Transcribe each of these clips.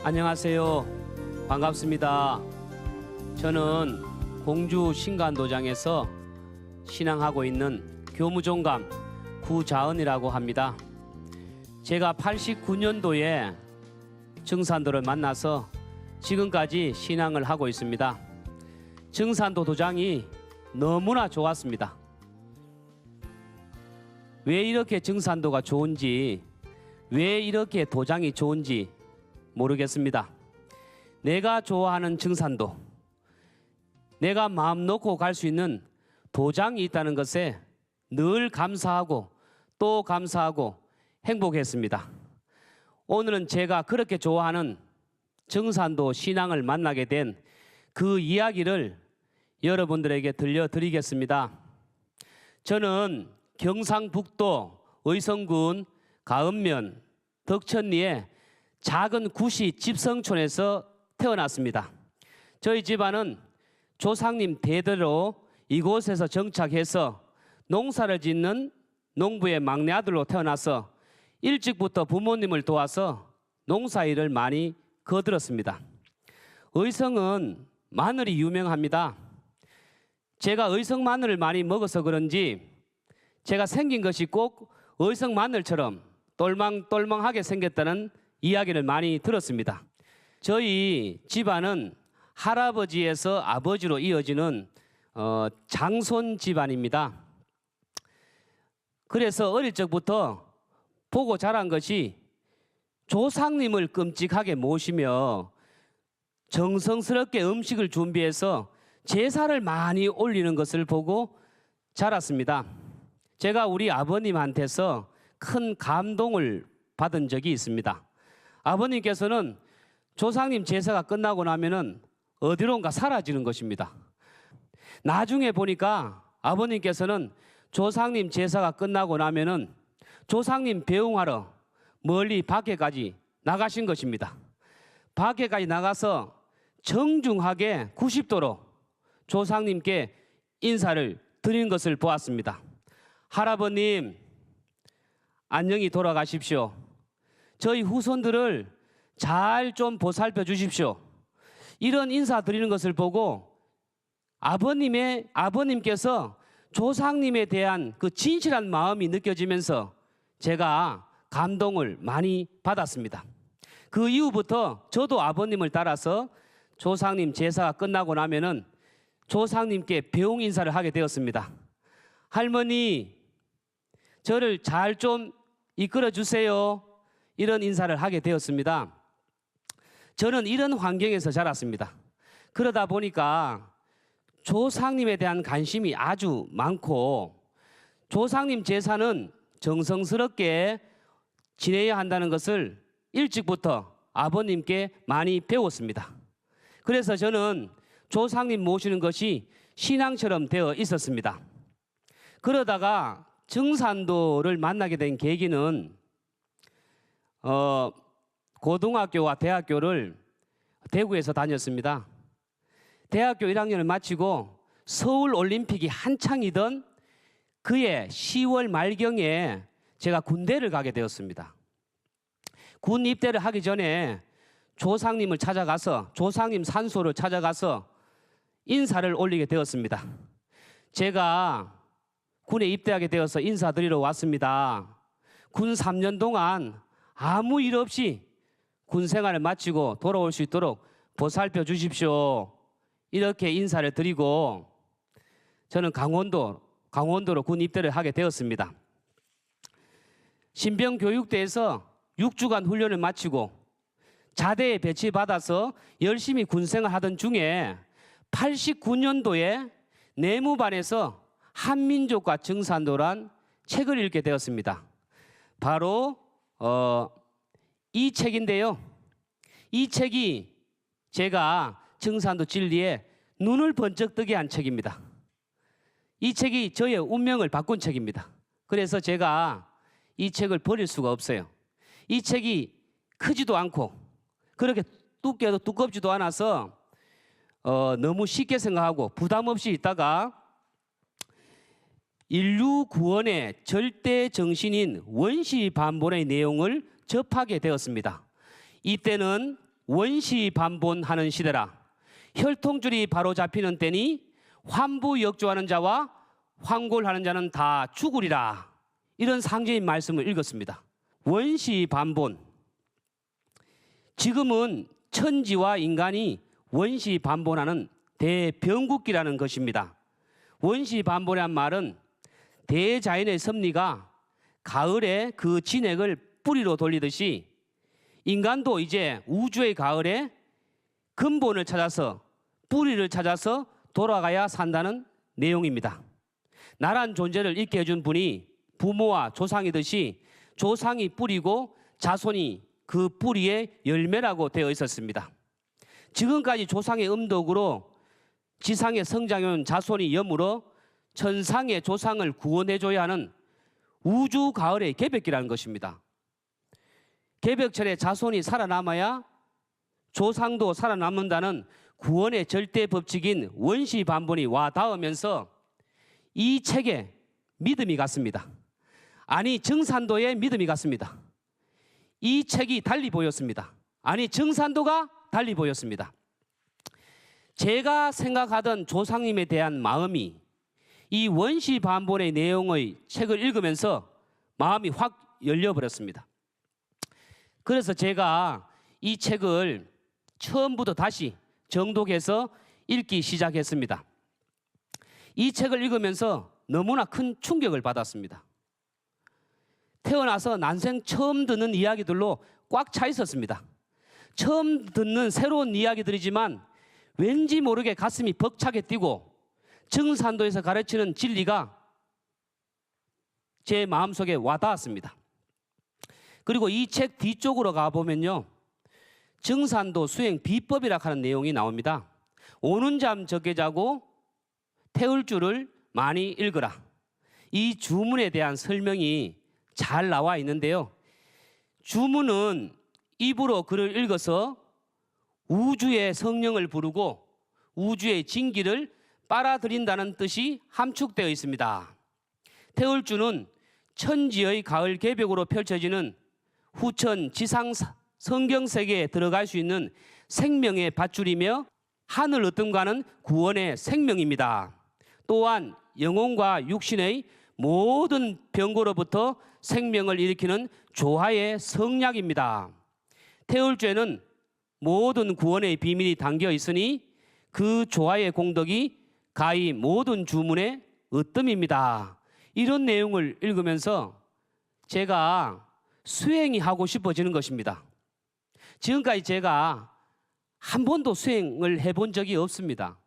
안녕하세요. 반갑습니다. 저는 공주 신간도장에서 신앙하고 있는 교무종감 구자은이라고 합니다. 제가 89년도에 증산도를 만나서 지금까지 신앙을 하고 있습니다. 증산도 도장이 너무나 좋았습니다. 왜 이렇게 증산도가 좋은지, 왜 이렇게 도장이 좋은지 모르겠습니다. 내가 좋아하는 증산도, 내가 마음 놓고 갈 수 있는 도장이 있다는 것에 늘 감사하고 또 감사하고 행복했습니다. 오늘은 제가 그렇게 좋아하는 증산도 신앙을 만나게 된 그 이야기를 여러분들에게 들려드리겠습니다. 저는 경상북도 의성군 가읍면 덕천리의 작은 구시 집성촌에서 태어났습니다. 저희 집안은 조상님 대대로 이곳에서 정착해서 농사를 짓는 농부의 막내 아들로 태어나서 일찍부터 부모님을 도와서 농사일을 많이 거들었습니다. 의성은 마늘이 유명합니다. 제가 의성 마늘을 많이 먹어서 그런지 제가 생긴 것이 꼭 의성 마늘처럼 똘망똘망하게 생겼다는 이야기를 많이 들었습니다. 저희 집안은 할아버지에서 아버지로 이어지는 장손 집안입니다. 그래서 어릴 적부터 보고 자란 것이 조상님을 끔찍하게 모시며 정성스럽게 음식을 준비해서 제사를 많이 올리는 것을 보고 자랐습니다. 제가 우리 아버님한테서 큰 감동을 받은 적이 있습니다. 아버님께서는 조상님 제사가 끝나고 나면은 어디론가 사라지는 것입니다. 나중에 보니까 아버님께서는 조상님 제사가 끝나고 나면은 조상님 배웅하러 멀리 밖에까지 나가신 것입니다. 밖에까지 나가서 정중하게 90도로 조상님께 인사를 드리는 것을 보았습니다. 할아버님, 안녕히 돌아가십시오. 저희 후손들을 잘 좀 보살펴 주십시오. 이런 인사 드리는 것을 보고 아버님께서 조상님에 대한 그 진실한 마음이 느껴지면서 제가 감동을 많이 받았습니다. 그 이후부터 저도 아버님을 따라서 조상님 제사가 끝나고 나면은 조상님께 배웅 인사를 하게 되었습니다. 할머니, 저를 잘 좀 이끌어 주세요. 이런 인사를 하게 되었습니다. 저는 이런 환경에서 자랐습니다. 그러다 보니까 조상님에 대한 관심이 아주 많고 조상님 제사는 정성스럽게 지내야 한다는 것을 일찍부터 아버님께 많이 배웠습니다. 그래서 저는 조상님 모시는 것이 신앙처럼 되어 있었습니다. 그러다가 증산도를 만나게 된 계기는 고등학교와 대학교를 대구에서 다녔습니다. 대학교 1학년을 마치고 서울 올림픽이 한창이던 그해 10월 말경에 제가 군대를 가게 되었습니다. 군 입대를 하기 전에 조상님을 찾아가서 조상님 산소를 찾아가서 인사를 올리게 되었습니다. 제가 군에 입대하게 되어서 인사드리러 왔습니다. 군 3년 동안 아무 일 없이 군 생활을 마치고 돌아올 수 있도록 보살펴 주십시오. 이렇게 인사를 드리고 저는 강원도로 군 입대를 하게 되었습니다. 신병교육대에서 6주간 훈련을 마치고 자대에 배치받아서 열심히 군생활 하던 중에 89년도에 내무반에서 한민족과 증산도란 책을 읽게 되었습니다. 바로 이 책인데요. 이 책이 제가 증산도 진리에 눈을 번쩍 뜨게 한 책입니다. 이 책이 저의 운명을 바꾼 책입니다. 그래서 제가 이 책을 버릴 수가 없어요. 이 책이 크지도 않고 그렇게 두껍지도 않아서 너무 쉽게 생각하고 부담 없이 있다가 인류 구원의 절대 정신인 원시 반본의 내용을 접하게 되었습니다. 이때는 원시반본하는 시대라. 혈통줄이 바로 잡히는 때니 환부역조하는 자와 환골하는 자는 다 죽으리라. 이런 상징인 말씀을 읽었습니다. 원시반본. 지금은 천지와 인간이 원시반본하는 대변국기라는 것입니다. 원시반본이란 말은 대자연의 섭리가 가을에 그 진액을 뿌리로 돌리듯이 인간도 이제 우주의 가을에 근본을 찾아서 뿌리를 찾아서 돌아가야 산다는 내용입니다. 나란 존재를 있게 해준 분이 부모와 조상이듯이 조상이 뿌리고 자손이 그 뿌리의 열매라고 되어 있었습니다. 지금까지 조상의 음덕으로 지상에 성장해온 자손이 여물어 천상의 조상을 구원해줘야 하는 우주 가을의 개벽기라는 것입니다. 개벽철에 자손이 살아남아야 조상도 살아남는다는 구원의 절대 법칙인 원시반본이 와 닿으면서 이 책에 믿음이 갔습니다. 아니, 정산도에 믿음이 갔습니다. 이 책이 달리 보였습니다. 아니, 정산도가 달리 보였습니다. 제가 생각하던 조상님에 대한 마음이 이 원시반본의 내용의 책을 읽으면서 마음이 확 열려버렸습니다. 그래서 제가 이 책을 처음부터 다시 정독해서 읽기 시작했습니다. 이 책을 읽으면서 너무나 큰 충격을 받았습니다. 태어나서 난생 처음 듣는 이야기들로 꽉 차 있었습니다. 처음 듣는 새로운 이야기들이지만 왠지 모르게 가슴이 벅차게 뛰고 정산도에서 가르치는 진리가 제 마음속에 와닿았습니다. 그리고 이 책 뒤쪽으로 가보면요, 정산도 수행 비법이라 하는 내용이 나옵니다. 오는 잠 적게 자고 태울 줄을 많이 읽으라. 이 주문에 대한 설명이 잘 나와 있는데요, 주문은 입으로 글을 읽어서 우주의 성령을 부르고 우주의 진기를 빨아들인다는 뜻이 함축되어 있습니다. 태울 줄은 천지의 가을 개벽으로 펼쳐지는 후천 지상 성경세계에 들어갈 수 있는 생명의 밧줄이며 하늘 어둠과는 구원의 생명입니다. 또한 영혼과 육신의 모든 병고로부터 생명을 일으키는 조화의 성약입니다. 태울죄는 모든 구원의 비밀이 담겨 있으니 그 조화의 공덕이 가히 모든 주문의 으뜸입니다. 이런 내용을 읽으면서 제가 수행이 하고 싶어지는 것입니다. 지금까지 제가 한 번도 수행을 해본 적이 없습니다.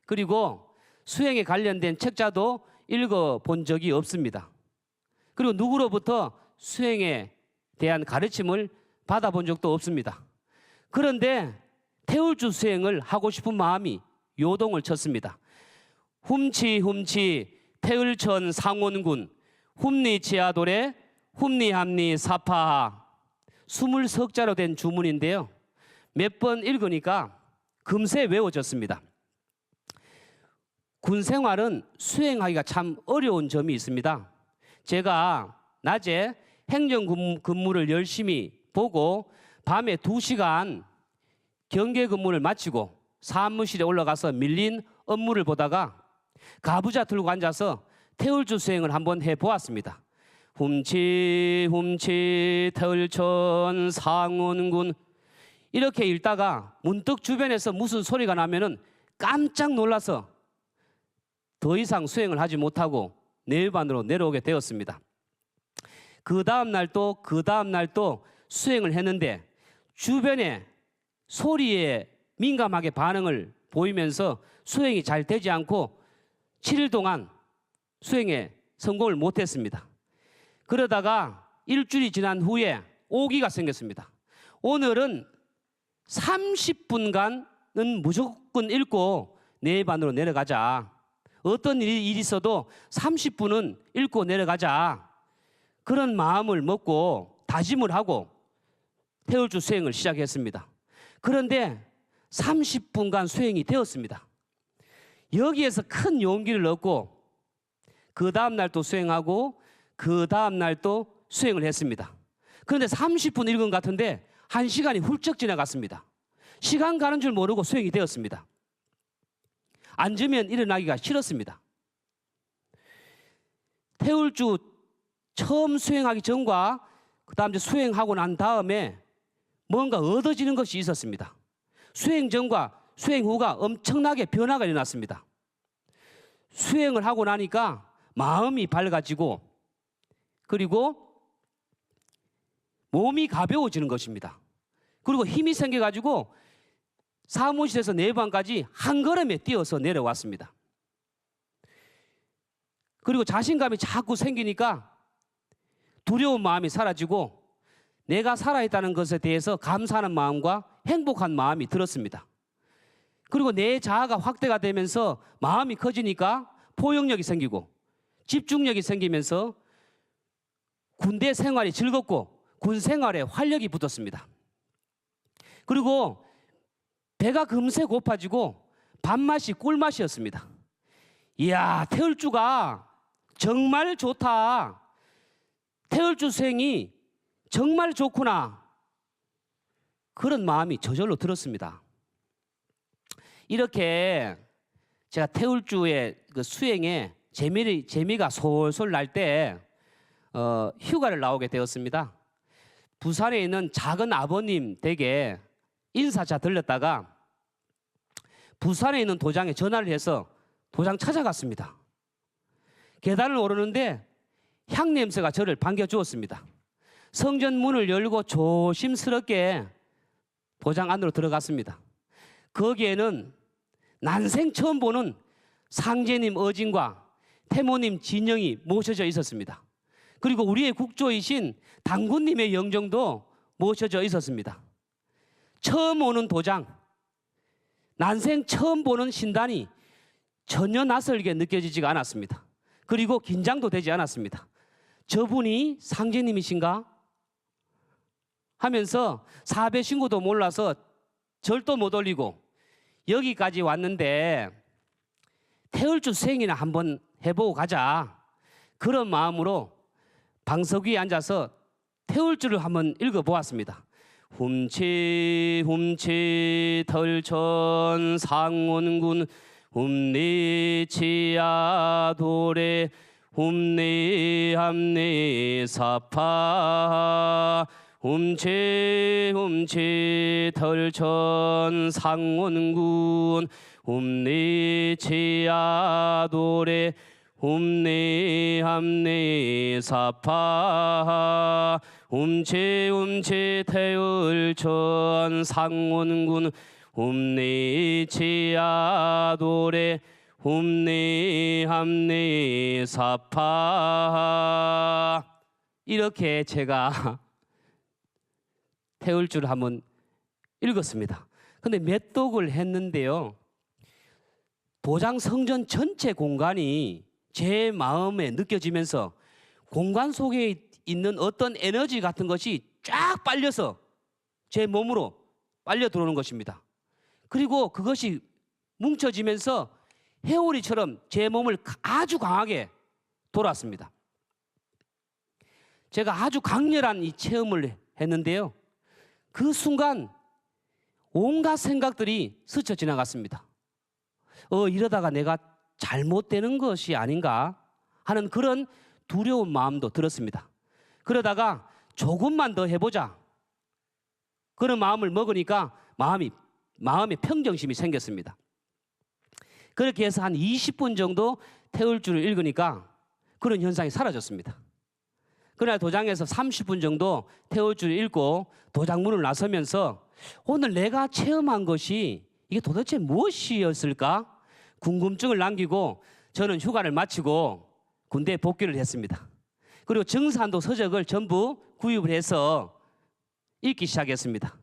그리고 수행에 관련된 책자도 읽어본 적이 없습니다. 그리고 누구로부터 수행에 대한 가르침을 받아본 적도 없습니다. 그런데 태울주 수행을 하고 싶은 마음이 요동을 쳤습니다. 훔치 태을천 상원군 훔리치아도래 훔리함리 사파하 20석자로 된 주문인데요, 몇 번 읽으니까 금세 외워졌습니다. 군 생활은 수행하기가 참 어려운 점이 있습니다. 제가 낮에 행정 근무를 열심히 보고 밤에 2시간 경계 근무를 마치고 사무실에 올라가서 밀린 업무를 보다가 가부좌 들고 앉아서 태울주 수행을 한번 해보았습니다. 훔치 태을천 상원군 이렇게 읽다가 문득 주변에서 무슨 소리가 나면은 깜짝 놀라서 더 이상 수행을 하지 못하고 내일반으로 내려오게 되었습니다. 그 다음 날도 수행을 했는데 주변에 소리에 민감하게 반응을 보이면서 수행이 잘 되지 않고 7일 동안 수행에 성공을 못했습니다. 그러다가 일주일이 지난 후에 오기가 생겼습니다. 오늘은 30분간은 무조건 읽고 내반으로 내려가자. 어떤 일이 있어도 30분은 읽고 내려가자. 그런 마음을 먹고 다짐을 하고 태울주 수행을 시작했습니다. 그런데 30분간 수행이 되었습니다. 여기에서 큰 용기를 얻고 그 다음 날 또 수행하고 그 다음 날 또 수행을 했습니다. 그런데 30분 읽은 것 같은데 1시간이 훌쩍 지나갔습니다. 시간 가는 줄 모르고 수행이 되었습니다. 앉으면 일어나기가 싫었습니다. 태울주 처음 수행하기 전과 그 다음 수행하고 난 다음에 뭔가 얻어지는 것이 있었습니다. 수행 전과 수행 후가 엄청나게 변화가 일어났습니다. 수행을 하고 나니까 마음이 밝아지고 그리고 몸이 가벼워지는 것입니다. 그리고 힘이 생겨가지고 사무실에서 내방까지 한 걸음에 뛰어서 내려왔습니다. 그리고 자신감이 자꾸 생기니까 두려운 마음이 사라지고 내가 살아있다는 것에 대해서 감사하는 마음과 행복한 마음이 들었습니다. 그리고 내 자아가 확대가 되면서 마음이 커지니까 포용력이 생기고 집중력이 생기면서 군대 생활이 즐겁고 군 생활에 활력이 붙었습니다. 그리고 배가 금세 고파지고 밥맛이 꿀맛이었습니다. 이야, 태울주가 정말 좋다. 태울주 수행이 정말 좋구나. 그런 마음이 저절로 들었습니다. 이렇게 제가 태울주의 그 수행에 재미가 솔솔 날 때 휴가를 나오게 되었습니다. 부산에 있는 작은 아버님 댁에 인사차 들렸다가 부산에 있는 도장에 전화를 해서 도장 찾아갔습니다. 계단을 오르는데 향 냄새가 저를 반겨주었습니다. 성전 문을 열고 조심스럽게 도장 안으로 들어갔습니다. 거기에는 난생 처음 보는 상제님 어진과 태모님 진영이 모셔져 있었습니다. 그리고 우리의 국조이신 당군님의 영정도 모셔져 있었습니다. 처음 오는 도장, 난생 처음 보는 신단이 전혀 낯설게 느껴지지가 않았습니다. 그리고 긴장도 되지 않았습니다. 저분이 상제님이신가? 하면서 사배 신고도 몰라서 절도 못 올리고 여기까지 왔는데 태울주 수행이나 한번 해보고 가자. 그런 마음으로 방석 위에 앉아서 태울주를 한번 읽어보았습니다. 훔치 훔치 덜천 상원군 훔리 치아 도래 훔리 함리 사파 훔치 훔치 덜천 상원군 훔리 치아 도래 훔리 함리 사파 훔치 훔치 태울천 상원군 훔리 치아 도래 훔리 함리 사파. 이렇게 제가 태울주를 한번 읽었습니다. 근데 몇 독을 했는데요, 도장 성전 전체 공간이 제 마음에 느껴지면서 공간 속에 있는 어떤 에너지 같은 것이 쫙 빨려서 제 몸으로 빨려 들어오는 것입니다. 그리고 그것이 뭉쳐지면서 회오리처럼 제 몸을 아주 강하게 돌았습니다. 제가 아주 강렬한 이 체험을 했는데요, 그 순간 온갖 생각들이 스쳐 지나갔습니다. 이러다가 내가 잘못되는 것이 아닌가 하는 그런 두려운 마음도 들었습니다. 그러다가 조금만 더 해보자, 그런 마음을 먹으니까 마음에 평정심이 생겼습니다. 그렇게 해서 한 20분 정도 태울주를 읽으니까 그런 현상이 사라졌습니다. 그날 도장에서 30분 정도 태울주를 읽고 도장문을 나서면서 오늘 내가 체험한 것이 이게 도대체 무엇이었을까? 궁금증을 남기고 저는 휴가를 마치고 군대에 복귀를 했습니다. 그리고 정산도 서적을 전부 구입을 해서 읽기 시작했습니다.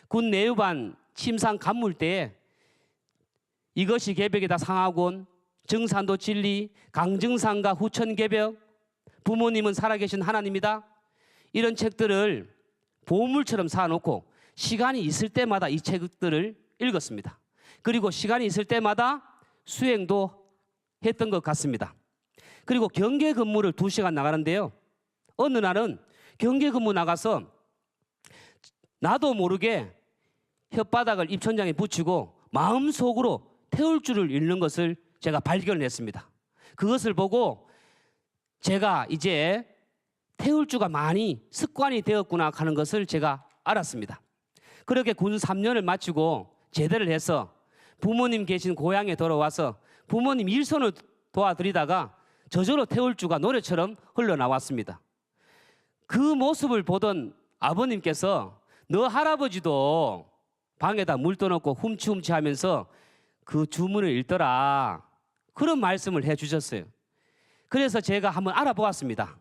군 내유반 침상 간물대에 이것이 개벽이다 상하곤, 정산도 진리, 강정산과 후천개벽, 부모님은 살아계신 하나님이다, 이런 책들을 보물처럼 사놓고 시간이 있을 때마다 이 책들을 읽었습니다. 그리고 시간이 있을 때마다 수행도 했던 것 같습니다. 그리고 경계 근무를 2시간 나가는데요, 어느 날은 경계 근무 나가서 나도 모르게 혓바닥을 입천장에 붙이고 마음속으로 태울 줄을 잃는 것을 제가 발견했습니다. 그것을 보고 제가 이제 태울 주가 많이 습관이 되었구나 하는 것을 제가 알았습니다. 그렇게 군 3년을 마치고 제대를 해서 부모님 계신 고향에 돌아와서 부모님 일손을 도와드리다가 저절로 태울 주가 노래처럼 흘러나왔습니다. 그 모습을 보던 아버님께서 너 할아버지도 방에다 물 떠놓고 훔치훔치 하면서 그 주문을 읽더라, 그런 말씀을 해주셨어요. 그래서 제가 한번 알아보았습니다.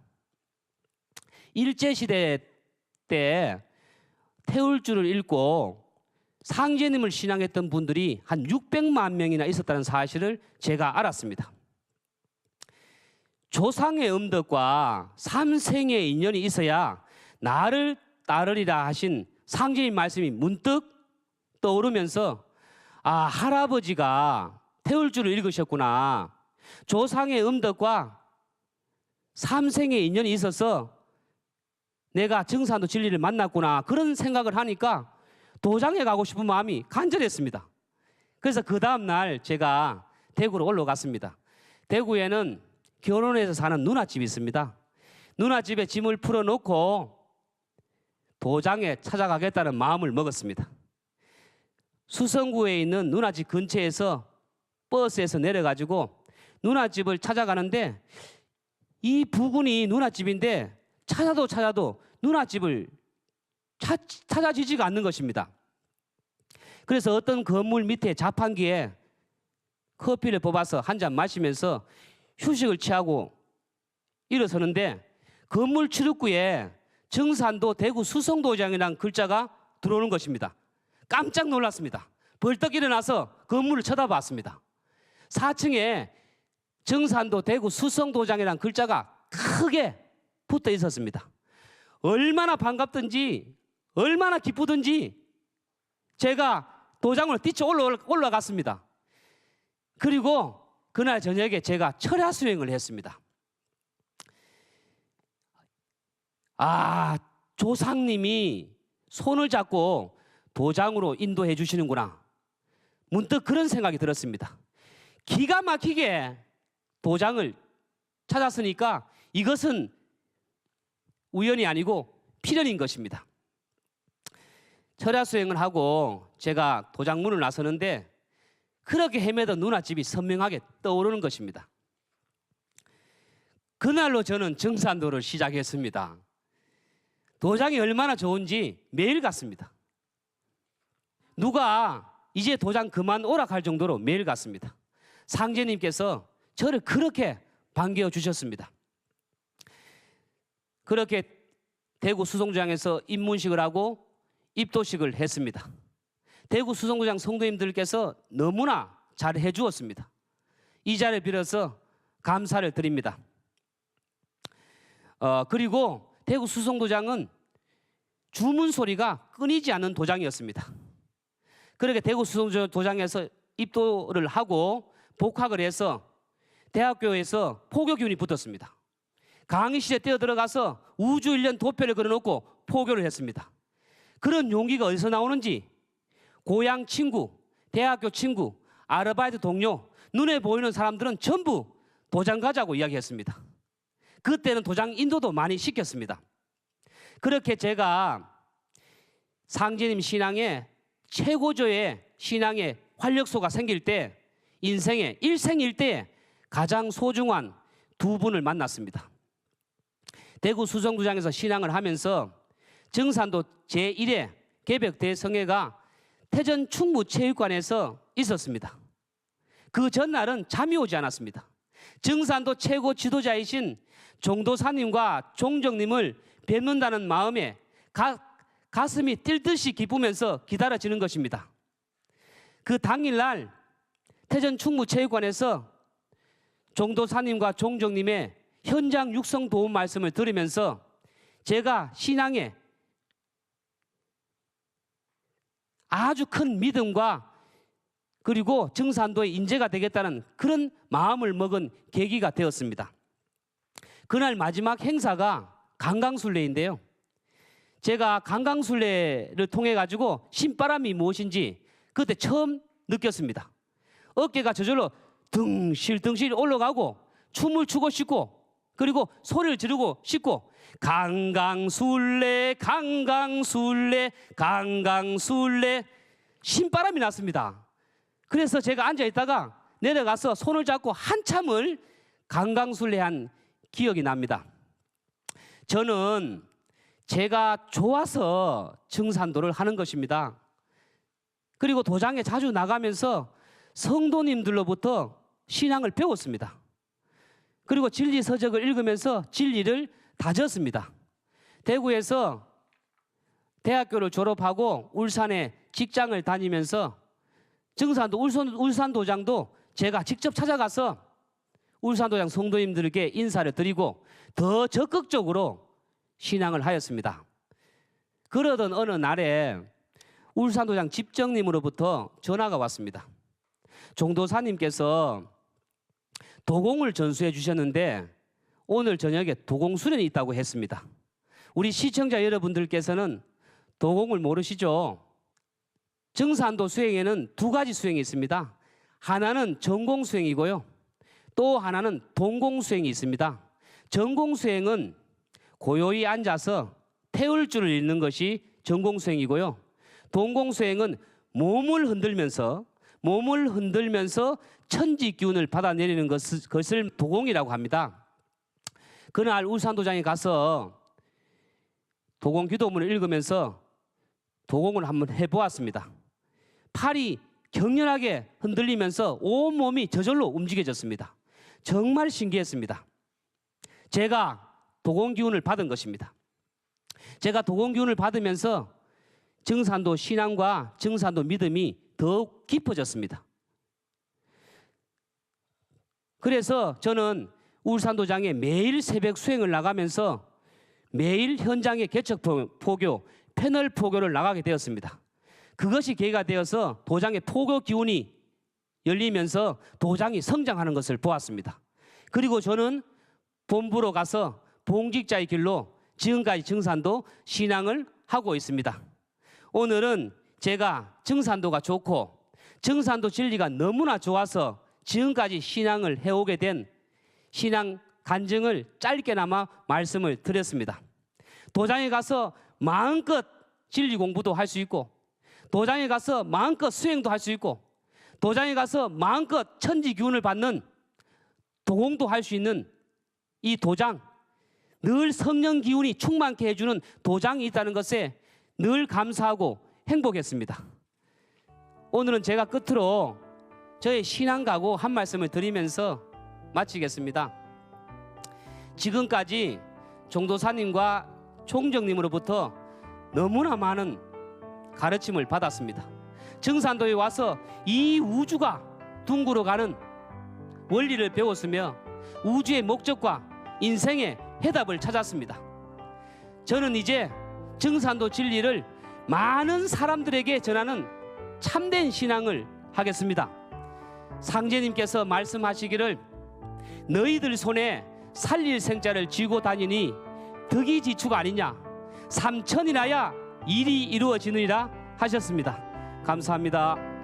일제시대 때 태울 줄을 읽고 상제님을 신앙했던 분들이 한 600만 명이나 있었다는 사실을 제가 알았습니다. 조상의 음덕과 삼생의 인연이 있어야 나를 따르리라 하신 상제님 말씀이 문득 떠오르면서 아, 할아버지가 태울 줄을 읽으셨구나. 조상의 음덕과 삼생의 인연이 있어서 내가 증산도 진리를 만났구나, 그런 생각을 하니까 도장에 가고 싶은 마음이 간절했습니다. 그래서 그 다음 날 제가 대구로 올라갔습니다. 대구에는 결혼해서 사는 누나집이 있습니다. 누나집에 짐을 풀어놓고 도장에 찾아가겠다는 마음을 먹었습니다. 수성구에 있는 누나집 근처에서 버스에서 내려가지고 누나집을 찾아가는데 이 부근이 누나집인데 찾아도 누나집을 찾아지지가 않는 것입니다. 그래서 어떤 건물 밑에 자판기에 커피를 뽑아서 한 잔 마시면서 휴식을 취하고 일어서는데 건물 출입구에 정산도 대구 수성도장이라는 글자가 들어오는 것입니다. 깜짝 놀랐습니다. 벌떡 일어나서 건물을 쳐다봤습니다. 4층에 정산도 대구 수성도장이라는 글자가 크게 붙어 있었습니다. 얼마나 반갑든지 얼마나 기쁘든지 제가 도장으로 뛰쳐 올라갔습니다. 그리고 그날 저녁에 제가 철야 수행을 했습니다. 아, 조상님이 손을 잡고 도장으로 인도해 주시는구나. 문득 그런 생각이 들었습니다. 기가 막히게 도장을 찾았으니까 이것은 우연이 아니고 필연인 것입니다. 철야 수행을 하고 제가 도장문을 나서는데 그렇게 헤매던 누나집이 선명하게 떠오르는 것입니다. 그날로 저는 정산도를 시작했습니다. 도장이 얼마나 좋은지 매일 갔습니다. 누가 이제 도장 그만 오락할 정도로 매일 갔습니다. 상제님께서 저를 그렇게 반겨 주셨습니다. 그렇게 대구 수성구장에서 입문식을 하고 입도식을 했습니다. 대구 수성구장 성도님들께서 너무나 잘 해주었습니다. 이 자리를 빌어서 감사를 드립니다. 그리고 대구 수성도장은 주문 소리가 끊이지 않는 도장이었습니다. 그렇게 대구 수성도장에서 입도를 하고 복학을 해서 대학교에서 포교기운이 붙었습니다. 강의실에 뛰어들어가서 우주 1년 도표를 그려놓고 포교를 했습니다. 그런 용기가 어디서 나오는지 고향 친구, 대학교 친구, 아르바이트 동료, 눈에 보이는 사람들은 전부 도장 가자고 이야기했습니다. 그때는 도장 인도도 많이 시켰습니다. 그렇게 제가 상제님 신앙에 최고조의 신앙의 활력소가 생길 때 인생의 일생일대에 가장 소중한 두 분을 만났습니다. 대구 수성구장에서 신앙을 하면서 정산도 제1회 개벽 대성회가 태전 충무체육관에서 있었습니다. 그 전날은 잠이 오지 않았습니다. 정산도 최고 지도자이신 종도사님과 종정님을 뵙는다는 마음에 가슴이 뛸 듯이 기쁘면서 기다려지는 것입니다. 그 당일날 태전 충무체육관에서 종도사님과 종정님의 현장 육성 도움 말씀을 들으면서 제가 신앙에 아주 큰 믿음과 그리고 정산도의 인재가 되겠다는 그런 마음을 먹은 계기가 되었습니다. 그날 마지막 행사가 강강술래인데요. 제가 강강술래를 통해 가지고 신바람이 무엇인지 그때 처음 느꼈습니다. 어깨가 저절로 등실등실 올라가고 춤을 추고 싶고 그리고 소리를 지르고 싶고 강강술래 강강술래 강강술래 신바람이 났습니다. 그래서 제가 앉아있다가 내려가서 손을 잡고 한참을 강강술래한 기억이 납니다. 저는 제가 좋아서 증산도를 하는 것입니다. 그리고 도장에 자주 나가면서 성도님들로부터 신앙을 배웠습니다. 그리고 진리 서적을 읽으면서 진리를 다졌습니다. 대구에서 대학교를 졸업하고 울산에 직장을 다니면서 증산도 울산 도장도 제가 직접 찾아가서 울산 도장 성도님들에게 인사를 드리고 더 적극적으로 신앙을 하였습니다. 그러던 어느 날에 울산 도장 집정님으로부터 전화가 왔습니다. 종도사님께서 도공을 전수해 주셨는데 오늘 저녁에 도공 수련이 있다고 했습니다. 우리 시청자 여러분들께서는 도공을 모르시죠? 증산도 수행에는 두 가지 수행이 있습니다. 하나는 전공 수행이고요. 또 하나는 동공 수행이 있습니다. 전공 수행은 고요히 앉아서 태울 줄을 읽는 것이 전공 수행이고요. 동공 수행은 몸을 흔들면서 천지 기운을 받아내리는 것을 도공이라고 합니다. 그날 울산도장에 가서 도공 기도문을 읽으면서 도공을 한번 해보았습니다. 팔이 격렬하게 흔들리면서 온몸이 저절로 움직여졌습니다. 정말 신기했습니다. 제가 도공 기운을 받은 것입니다. 제가 도공 기운을 받으면서 증산도 신앙과 증산도 믿음이 더욱 깊어졌습니다. 그래서 저는 울산도장에 매일 새벽 수행을 나가면서 매일 현장의 개척 포교, 패널 포교를 나가게 되었습니다. 그것이 계기가 되어서 도장의 포교 기운이 열리면서 도장이 성장하는 것을 보았습니다. 그리고 저는 본부로 가서 봉직자의 길로 지금까지 증산도 신앙을 하고 있습니다. 오늘은 제가 증산도가 좋고 증산도 진리가 너무나 좋아서 지금까지 신앙을 해오게 된 신앙 간증을 짧게나마 말씀을 드렸습니다. 도장에 가서 마음껏 진리 공부도 할 수 있고 도장에 가서 마음껏 수행도 할 수 있고 도장에 가서 마음껏 천지 기운을 받는 도공도 할 수 있는 이 도장, 늘 성령 기운이 충만케 해주는 도장이 있다는 것에 늘 감사하고 행복했습니다. 오늘은 제가 끝으로 저의 신앙가고 한 말씀을 드리면서 마치겠습니다. 지금까지 종도사님과 총정님으로부터 너무나 많은 가르침을 받았습니다. 증산도에 와서 이 우주가 둥그러 가는 원리를 배웠으며 우주의 목적과 인생의 해답을 찾았습니다. 저는 이제 증산도 진리를 많은 사람들에게 전하는 참된 신앙을 하겠습니다. 상제님께서 말씀하시기를 너희들 손에 살릴 생자를 쥐고 다니니 덕이 지추가 아니냐, 삼천이나야 일이 이루어지느니라 하셨습니다. 감사합니다.